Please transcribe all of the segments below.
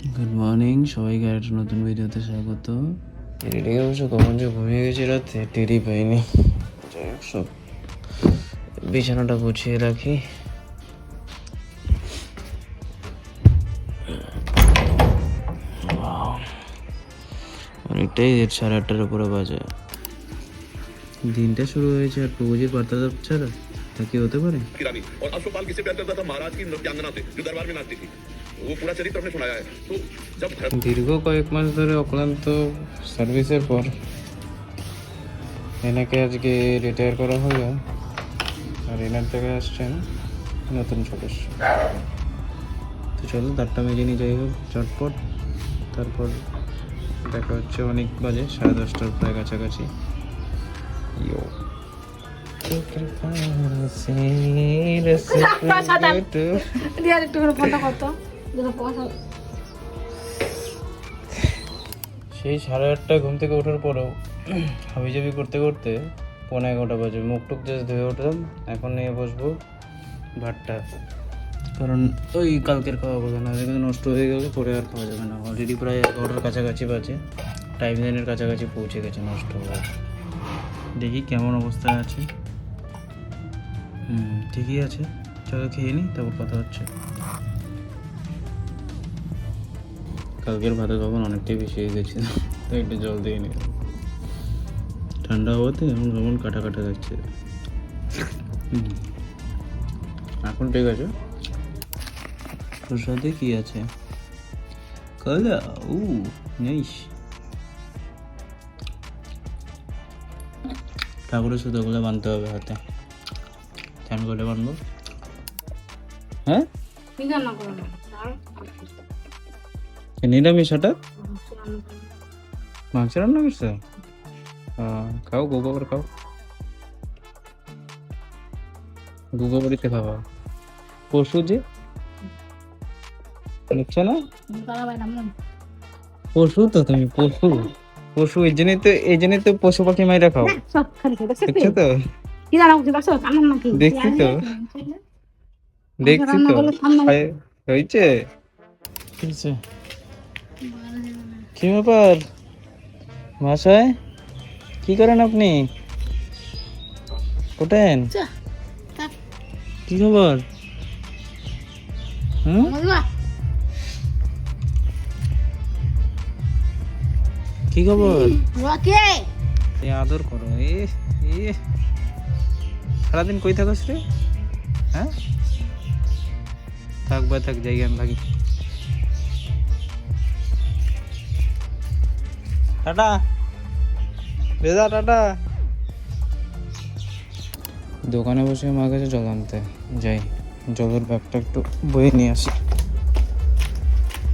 Good morning সবাইকে একটা নতুন ভিডিওতে স্বাগত। টেরিটাকে অবশ্য কখন যে ঘুমিয়ে গেছি রাতে টেরি পাইনি। যাই হোক, সব বিছানাটা গুছিয়ে রাখি। অনেকটাই 8:30 উপরে বাজে। দিনটা শুরু হয়েছে আর প্রভুজির বার্তা ছাড়া তা কি হতে পারে? और अश्वपाल किसे प्यार करता था? महाराज की नृत्यांगना से जो दरबार में नाचती थी। वो पूरा चरित्र हमने सुनाया है। तो जब দীর্ঘ কয়েক মাস ধরে অক্লান্ত সার্ভিসের পর এনাকে আজকে রিটায়ার করা হলো আর এনার থেকে আসছেন নতুন সদস্য। তো চলো তারটা মেজে নিয়ে যাই হোক চটপট। তারপর দেখা হচ্ছে অনেক বাজে 10:30টার প্রায় কাছাকাছি। ইয়ো সেই 8:30 ঘুম থেকে ওঠার পরেও হাবিজাবি করতে করতে 11:15 বাজে। মুখ টুক জাস্ট ধুয়ে উঠলাম, এখন নিয়ে বসবো ভাতটা, কারণ ওই কালকের খাওয়া বলে না কিন্তু নষ্ট হয়ে গেলে পরে আর খাওয়া যাবে না। অলরেডি প্রায় 11টার কাছাকাছি বাজে, টাইম লাইনের কাছাকাছি পৌঁছে গেছে নষ্ট হয়ে। দেখি কেমন অবস্থায় আছে। ঠিকই আছে, চলো খেয়ে নিই তারপর কথা হচ্ছে। কালকের ভাতের খাবার অনেকটাই বেশি হয়ে গেছে, তো একটু জল দিয়ে নিই। ঠান্ডা হওয়াতে এখন কেমন কাটা কাটা যাচ্ছে। এখন ঠিক আছে। তোর সাথে কি আছে? কলা নেই। ঠাকুরের সুতোগুলো বাঁধতে হবে হাতে। চান করে বাঁধবো। হ্যাঁ নিরামিষ হঠাৎ মাংস রান্না করছো? খাও গোবর খাও, গোবরিতে খাওয়া। পশু যে নিচ্ছ না, পশু তো তুমি, পশু পশু এই জন্যই তো পশু পাখি মাইরা খাও। দেখছো তো, দেখছি তো হয়েছে। কি ব্যাপার মশাই, কি করেন আপনি? ওঠেন, কি খবর? কি খবর? আদর করো। সারাদিন কই থাকস রে? হ্যাঁ থাক বা থাক, জায়গা আমি ভাগি। টাটা বেদা, টাটা। দোকানে বসে আমার কাছে জল আনতে যাই, জলের ব্যাগটা একটু বয়ে নিয়ে আসি।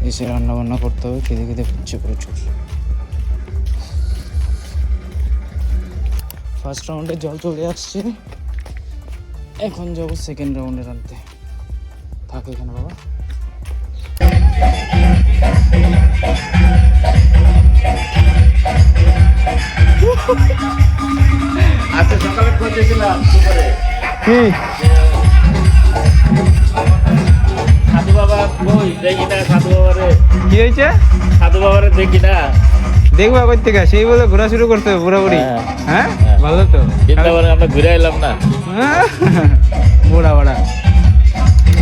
এসে রান্না বান্না করতে হবে, খেতে খেতে পড়ছে প্রচুর। ফার্স্ট রাউন্ডে জল চলে আসছে, এখন যাবো সেকেন্ড রাউন্ডে আনতে। থাক এখানে বাবা। আচ্ছা, সকালে খুঁজেছিলাম কি সাধু বাবা কই দেখি না, সাধু বাবারে কি হয়েছে? সাধু বাবারে দেখি না। দেখবো কই থেকে, সেই বলে ঘোরা শুরু করতে হবে পুরোপুরি। হ্যাঁ ভালো তো, বৃন্দাবনে আমরা ঘুরে এলাম না। বুড়া বুড়া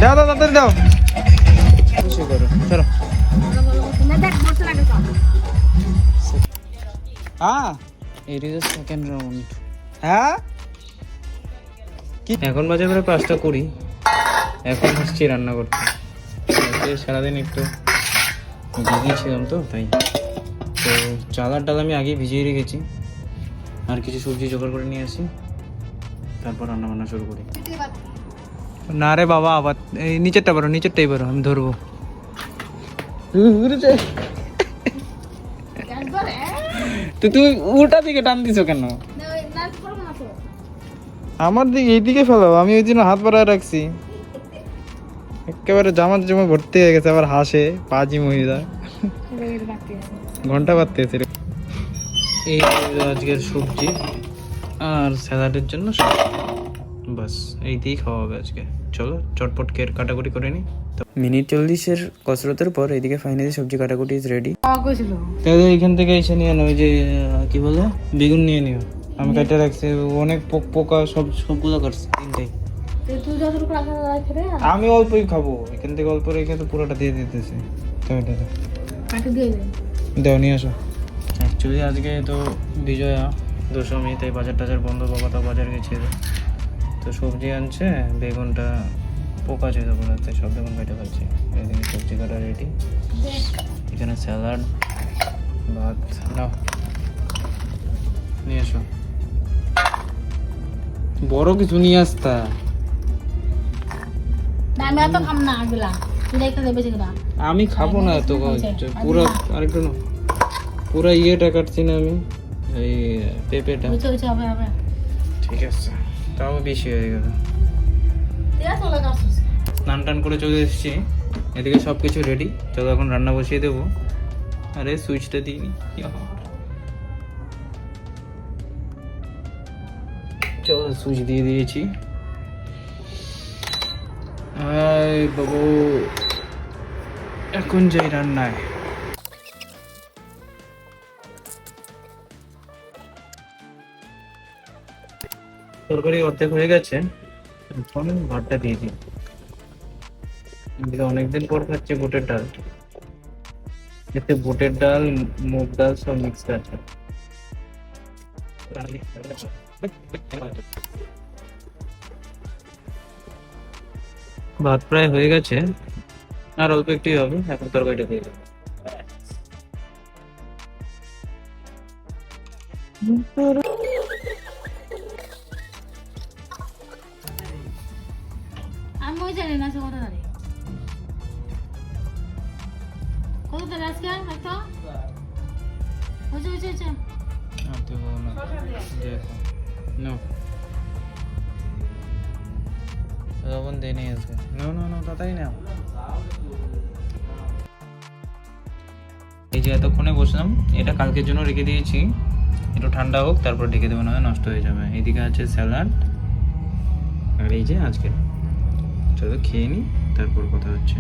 দাও দাও তাড়াতাড়ি দাও, খুশি করো চলো। হ্যাঁ ইট ইজ সেকেন্ড রাউন্ড। হ্যাঁ কি এখন বাজে প্রায় 5:20। এখন আসছি রান্না করতে। সারাদিন একটু বিজি ছিলাম তো তাই। তো চাল আর ডাল আমি আগেই ভিজিয়ে রেখেছি, আর কিছু সবজি জোগাড় করে নিয়ে আসি, তারপর রান্না বান্না শুরু করি। না রে বাবা, আবার এই নিচেরটা বারো, নিচেরটাই বারো, আমি ধরবো। তো তুমি উল্টা দিকে টান দিছো কেন? আমার দিকে এইদিকে ফেলো, আমি ওই জন্য হাত বাড়ায় রাখছি। একেবারে জামার জমা ভর্তি হয়ে গেছে, আবার হাসে পাজি মহিলা ঘন্টা বাড়তেছে। এই আজকের সবজি আর স্যালাডের জন্য বাস এই দিয়েই খাওয়া হবে আজকে। চলো চটপট কের কাটাকুটি করে নিই। মিনিট 40-এর কসরতের পর এদিকে ফাইনালি সবজি কাটাকুটি ইজ রেডি। তাহলে এখান থেকে এসে নিয়ে নাও, ওই যে কি বলে বেগুন নিয়ে নিও। আমি কাটে রাখছি, অনেক পোকা সবগুলো কাটছি তিনটাই। আমি অল্পই খাবো, এখান থেকে অল্প রেখে তো পুরোটা দিয়ে দিতেছি। দাও নিয়ে আসো। অ্যাকচুয়ালি আজকে তো বিজয়া দশমী, তাই বাজার টাজার বন্ধ, বাবা তো বাজার গেছিল, তো সবজি আনছে, বেগুনটা পোকা ছিল বলে তাই সব বেগুন কেটে ফেলছি। এদিকে সবজি কাটা রেডি, এখানে স্যালাড, ভাত নাও নিয়ে এসো। বড় কিছু নিয়ে আসতা। আমি খাবো না তো পুরো, আরেকটু না, পুরো ইয়েটা কাটছি না আমি, এই পেঁপেটা। ঠিক আছে, তাও বেশি হয়ে গেল। স্নান টান করে চলে এসেছি, এদিকে সব কিছু রেডি। চলো এখন রান্না বসিয়ে দেবো। আরে সুইচটা দিইনি, চলো সুইচ দিয়ে দিয়েছি। বাবু এখন যাই রান্নায়। তরকারি অর্ধেক হয়ে গেছে, এখন ভাতটা দিয়ে দিই। অনেকদিন পর খাচ্ছি বুটের ডাল, এতে বুটের ডাল, মুগ ডাল সব মিক্সড আছে। ভাত প্রায় হয়ে গেছে, আর অল্প একটুই হবে। এখন তরকারিটা দিয়ে দেবো। আমি ওই জানি না সে কত দাঁড়িয়ে কত দাঁড়িয়ে আজকে একটা হচ্ছে লবণ দিয়ে নিয়ে আসবে। তাড়াতাড়ি নাও। এই যে এতক্ষণে বসলাম, এটা কালকের জন্য রেখে দিয়েছি, একটু ঠান্ডা হোক তারপর ঢেকে দেবো, না হয় নষ্ট হয়ে যাবে। এইদিকে আছে স্যালাড, আর এই যে আজকে। চলো খেয়ে নি, তারপর কথা হচ্ছে।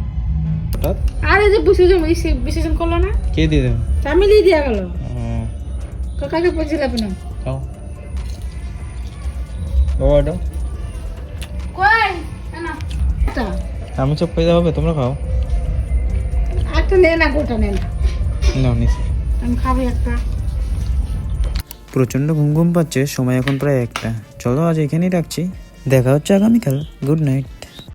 হঠাৎ আরে যে বিসর্জন করলো না, কে দিয়ে দেবে? ফ্যামিলি দিয়া গেল, কাকাকে পৌঁছিলাম না। খাও বাবা, কই না আমি চপ পেয়ে হবে, তোমরা খাও। একটা নে না, গোটা নে না, নাও নিছি। আমি খাবো একটা। প্রচণ্ড ঘুম ঘুম পাচ্ছে, সময় এখন প্রায় 1টা। চলো আজ এখানেই রাখছি, দেখা হচ্ছে আগামীকাল। Good night.